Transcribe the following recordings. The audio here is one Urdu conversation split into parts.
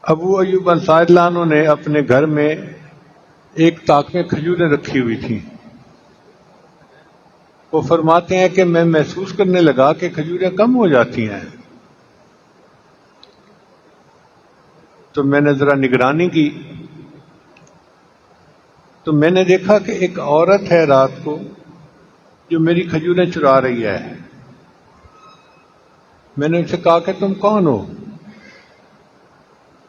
ابو ایوب انصاری اللہ عنہ نے اپنے گھر میں ایک طاق میں کھجوریں رکھی ہوئی تھیں. وہ فرماتے ہیں کہ میں محسوس کرنے لگا کہ کھجوریں کم ہو جاتی ہیں. تو میں نے ذرا نگرانی کی تو میں نے دیکھا کہ ایک عورت ہے رات کو جو میری کھجوریں چرا رہی ہے. میں نے ان سے کہا کہ تم کون ہو؟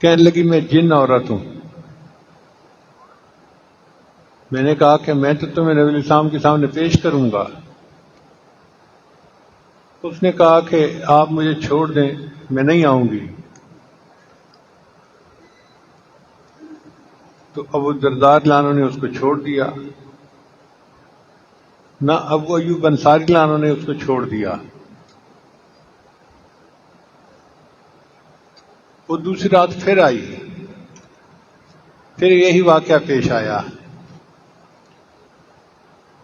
کہنے لگی میں جن عورت ہوں. میں نے کہا کہ میں تو تمہیں نبی الاسلام کے سامنے پیش کروں گا. اس نے کہا کہ آپ مجھے چھوڑ دیں، میں نہیں آؤں گی. تو ابو الدرداء رضی اللہ عنہ نے اس کو چھوڑ دیا، نہ ابو ایوب انصاری رضی اللہ عنہ نے اس کو چھوڑ دیا. وہ دوسری رات پھر آئی، پھر یہی واقعہ پیش آیا.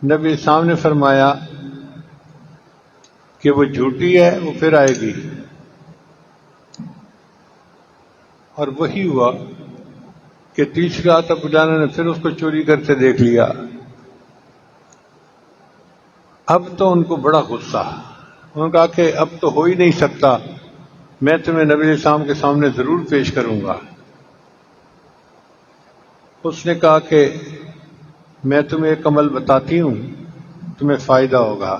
نبی السلام نے فرمایا کہ وہ جھوٹی ہے، وہ پھر آئے گی. اور وہی ہوا کہ تیسری رات ابو جانا نے پھر اس کو چوری کرتے دیکھ لیا. اب تو ان کو بڑا غصہ. انہوں نے کہا کہ اب تو ہو ہی نہیں سکتا، میں تمہیں نبی علیہ السلام کے سامنے ضرور پیش کروں گا. اس نے کہا کہ میں تمہیں ایک عمل بتاتی ہوں، تمہیں فائدہ ہوگا.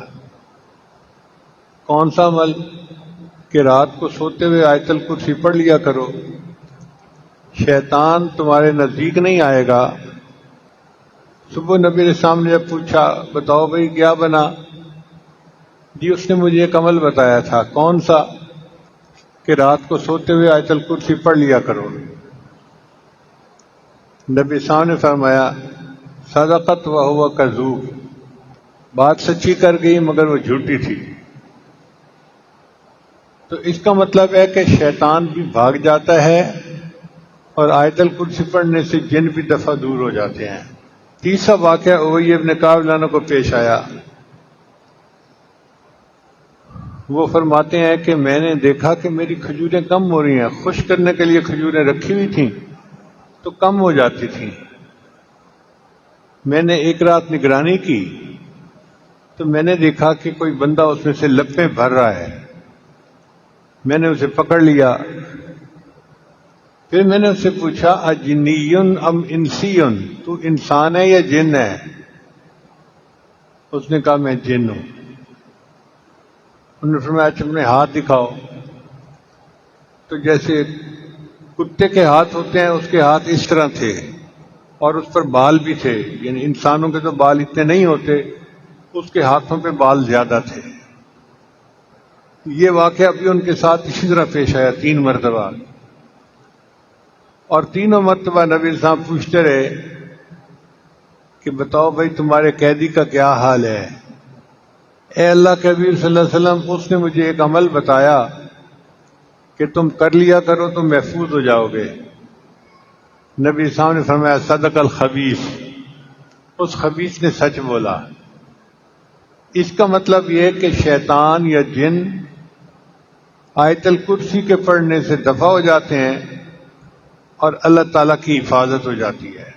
کون سا عمل؟ کہ رات کو سوتے ہوئے آیت الکرسی پڑھ لیا کرو، شیطان تمہارے نزدیک نہیں آئے گا. صبح نبی علیہ السلام نے جب پوچھا بتاؤ بھائی کیا بنا، جی اس نے مجھے ایک عمل بتایا تھا. کون سا؟ کہ رات کو سوتے ہوئے آیت الکرسی پڑھ لیا کرو. نبی صاحب نے فرمایا صدقت وہو کذوب، بات سچی کر گئی مگر وہ جھوٹی تھی. تو اس کا مطلب ہے کہ شیطان بھی بھاگ جاتا ہے اور آیت الکرسی پڑھنے سے جن بھی دفعہ دور ہو جاتے ہیں. تیسرا واقعہ ابی ابن کعب رضی اللہ عنہ کو پیش آیا. وہ فرماتے ہیں کہ میں نے دیکھا کہ میری کھجوریں کم ہو رہی ہیں. خشک کرنے کے لیے کھجوریں رکھی ہوئی تھیں تو کم ہو جاتی تھیں. میں نے ایک رات نگرانی کی تو میں نے دیکھا کہ کوئی بندہ اس میں سے لپیں بھر رہا ہے. میں نے اسے پکڑ لیا. پھر میں نے اس سے پوچھا اجنیٌ ام انسیٌ، تو انسان ہے یا جن ہے؟ اس نے کہا میں جن ہوں. انہوں نے فرمایا اچھا اپنے ہاتھ دکھاؤ. تو جیسے کتے کے ہاتھ ہوتے ہیں اس کے ہاتھ اس طرح تھے اور اس پر بال بھی تھے، یعنی انسانوں کے تو بال اتنے نہیں ہوتے، اس کے ہاتھوں پہ بال زیادہ تھے. یہ واقعہ بھی ان کے ساتھ اسی طرح پیش آیا 3 مرتبہ. اور تینوں مرتبہ نبی صاحب پوچھتے رہے کہ بتاؤ بھائی تمہارے قیدی کا کیا حال ہے؟ اے اللہ کے حبیب صلی اللہ علیہ وسلم، اس نے مجھے ایک عمل بتایا کہ تم کر لیا کرو تو محفوظ ہو جاؤ گے. نبی صاحب نے فرمایا صدق الخبیث، اس خبیث نے سچ بولا. اس کا مطلب یہ کہ شیطان یا جن آیت الکرسی کے پڑھنے سے دفع ہو جاتے ہیں اور اللہ تعالیٰ کی حفاظت ہو جاتی ہے.